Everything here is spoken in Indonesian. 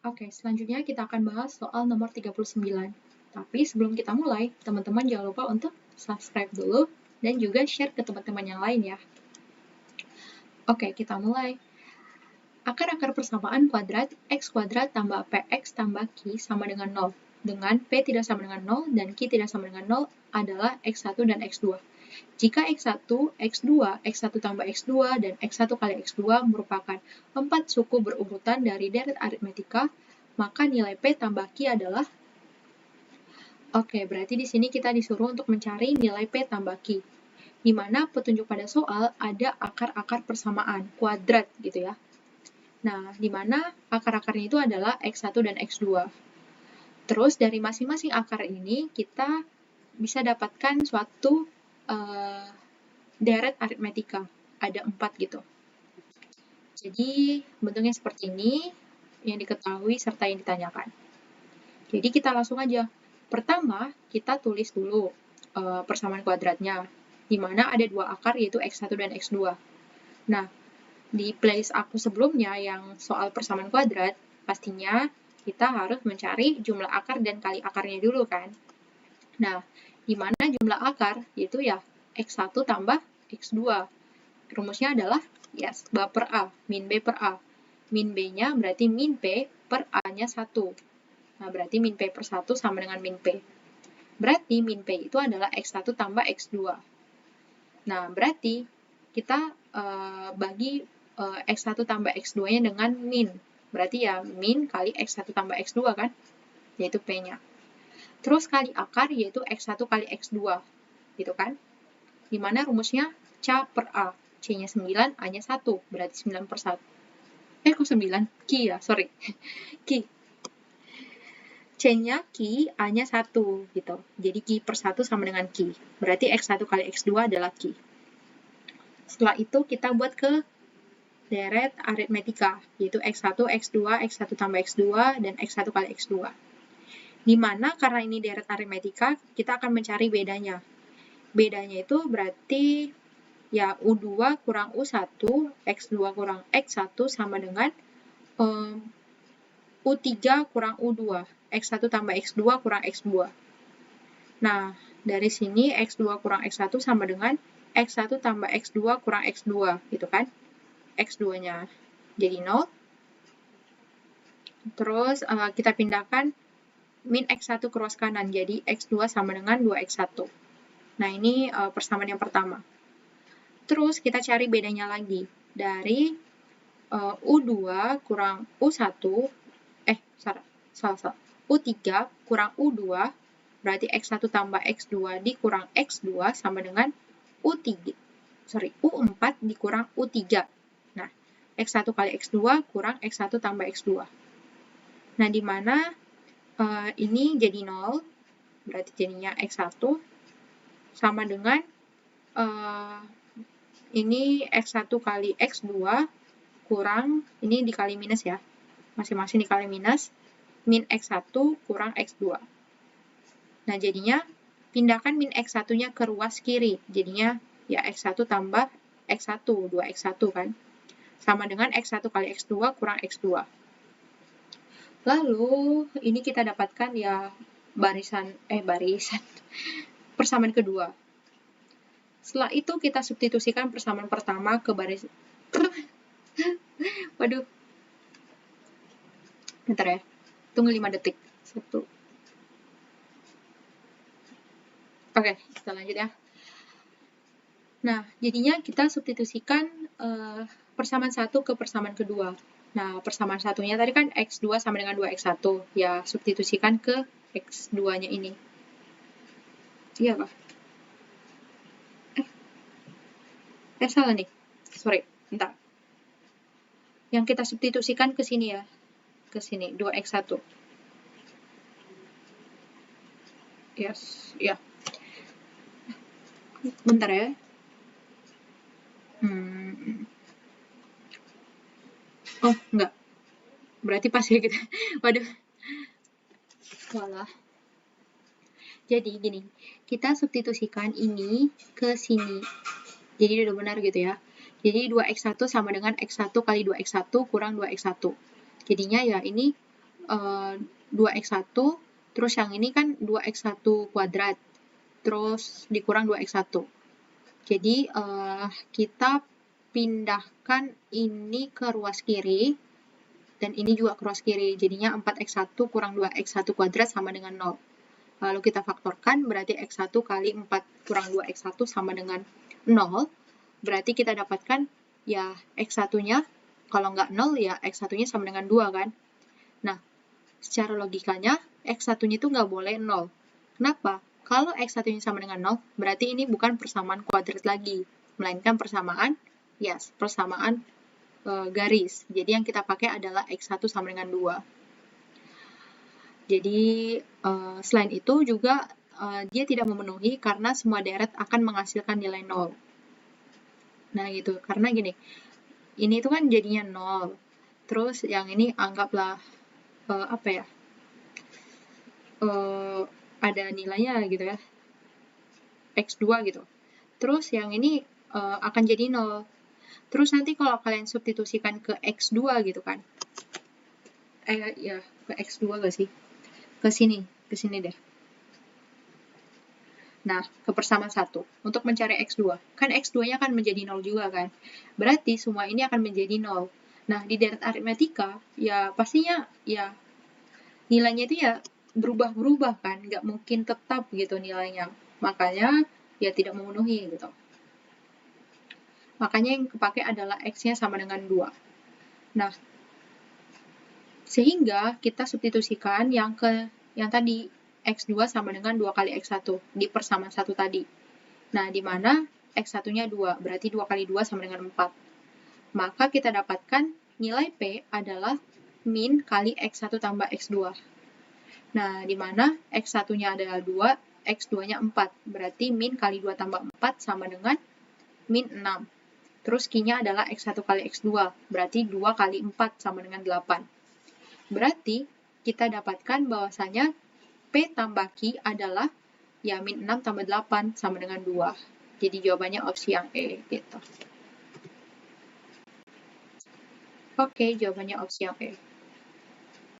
Oke, selanjutnya kita akan bahas soal nomor 39. Tapi sebelum kita mulai, teman-teman jangan lupa untuk subscribe dulu dan juga share ke teman-teman yang lain ya. Oke, kita mulai. Akar-akar persamaan kuadrat x kuadrat tambah px tambah q sama dengan 0. Dengan p tidak sama dengan 0 dan q tidak sama dengan 0 adalah x1 dan x2. Jika x1, x2, x1 tambah x2, dan x1 kali x2 merupakan 4 suku berurutan dari deret aritmetika, maka nilai P tambah Q adalah... Oke, berarti di sini kita disuruh untuk mencari nilai P tambah Q. Di mana petunjuk pada soal ada akar-akar persamaan, kuadrat gitu ya. Nah, di mana akar-akarnya itu adalah x1 dan x2. Terus dari masing-masing akar ini kita bisa dapatkan suatu deret aritmetika. Ada 4 gitu. Jadi bentuknya seperti ini, yang diketahui serta yang ditanyakan. Jadi kita langsung aja. Pertama, kita tulis dulu persamaan kuadratnya, di mana ada 2 akar yaitu x1 dan x2. Nah, di playlist aku sebelumnya yang soal persamaan kuadrat, pastinya kita harus mencari jumlah akar dan kali akarnya dulu kan. Nah, di mana jumlah akar yaitu ya x1 tambah x2. Rumusnya adalah ya sebab per A, min B per A. Min B-nya berarti min P per A-nya 1. Nah, berarti min P per 1 sama dengan min P. Berarti min P itu adalah x1 tambah x2. Nah, berarti kita bagi x1 tambah x2-nya dengan min. Berarti ya min kali x1 tambah x2 kan, yaitu P-nya. Terus kali akar yaitu x1 kali x2, gitu kan. Dimana rumusnya C per A. C-nya 9, A-nya 1, berarti 9 per 1. Kok 9? Q ya, sorry. Q. C-nya Q, A-nya 1, gitu. Jadi Q per 1 sama dengan Q. Berarti X1 kali X2 adalah Q. Setelah itu kita buat ke deret aritmetika, yaitu X1, X2, X1 tambah X2, dan X1 kali X2. Dimana karena ini deret aritmetika, kita akan mencari bedanya. Bedanya itu berarti ya U2 kurang U1, X2 kurang X1 sama dengan U3 kurang U2, X1 tambah X2 kurang X2. Nah, dari sini X2 kurang X1 sama dengan X1 tambah X2 kurang X2, gitu kan? X2-nya jadi 0. Terus kita pindahkan min X1 ke ruas kanan, jadi X2 sama dengan 2X1. Nah, ini persamaan yang pertama. Terus kita cari bedanya lagi. Dari U2 kurang U1, salah. U3 kurang U2, berarti X1 tambah X2 dikurang X2 sama dengan U4 dikurang U3. Nah, X1 kali X2 kurang X1 tambah X2. Nah, di mana ini jadi 0, berarti jadinya X1 sama dengan ini X1 kali X2 kurang, ini dikali minus ya, masing-masing dikali minus, min X1 kurang X2. Nah, jadinya pindahkan min X1-nya ke ruas kiri. Jadinya ya X1 tambah X1, 2X1 kan. Sama dengan X1 kali X2 kurang X2. Lalu, ini kita dapatkan ya barisan persamaan kedua. Setelah itu kita substitusikan persamaan pertama ke baris... Waduh. Bentar ya. Tunggu 5 detik. 1. Oke, kita lanjut ya. Nah, jadinya kita substitusikan persamaan 1 ke persamaan kedua. Nah, persamaan satunya tadi kan X2 sama dengan 2X1. Ya, substitusikan ke X2-nya ini. Iya, Pak. Salah nih. Sorry, bentar. Yang kita substitusikan ke sini ya. Ke sini, 2X1. Yes, ya. Bentar ya. Oh, enggak. Berarti pas ya kita. Waduh. Walah. Jadi gini, kita substitusikan ini ke sini. Jadi udah benar gitu ya. Jadi 2X1 sama dengan X1 kali 2X1 kurang 2X1. Jadinya ya ini 2x1, terus yang ini kan 2x1 kuadrat, terus dikurang 2x1. Jadi kita pindahkan ini ke ruas kiri, dan ini juga ke ruas kiri. Jadinya 4x1 kurang 2x1 kuadrat sama dengan 0. Lalu kita faktorkan, berarti x1 kali 4 kurang 2x1 sama dengan 0. Berarti kita dapatkan, ya x1-nya, kalau nggak 0, ya x1-nya sama dengan 2, kan? Nah, secara logikanya, x1-nya itu nggak boleh 0. Kenapa? Kalau x1-nya sama dengan 0, berarti ini bukan persamaan kuadrat lagi, melainkan persamaan, persamaan garis. Jadi yang kita pakai adalah x1 sama dengan 2. Jadi selain itu juga dia tidak memenuhi karena semua deret akan menghasilkan nilai 0. Nah gitu, karena gini, ini itu kan jadinya 0. Terus yang ini anggaplah ada nilainya gitu ya, x2 gitu. Terus yang ini akan jadi 0. Terus nanti kalau kalian substitusikan ke x2 gitu kan, ke x2 gak sih? Ke sini deh. Nah, ke persamaan 1. Untuk mencari x2. Kan x2-nya akan menjadi 0 juga kan? Berarti semua ini akan menjadi 0. Nah, di deret aritmetika, ya pastinya ya nilainya itu ya berubah-berubah kan? Nggak mungkin tetap gitu nilainya. Makanya ya tidak memenuhi gitu. Makanya yang kepake adalah x-nya sama dengan 2. Nah, sehingga kita substitusikan yang tadi, x2 sama dengan 2 kali x1 di persamaan 1 tadi. Nah, di mana x1-nya 2, berarti 2 kali 2 sama dengan 4. Maka kita dapatkan nilai P adalah min kali x1 tambah x2. Nah, di mana x1-nya adalah 2, x2-nya 4. Berarti min kali 2 tambah 4 sama dengan min 6. Terus Q-nya adalah x1 kali x2, berarti 2 kali 4 sama dengan 8. Berarti kita dapatkan bahwasanya P tambah Q adalah ya min 6 tambah 8 sama dengan 2. Jadi jawabannya opsi yang E gitu. Oke, jawabannya opsi yang E.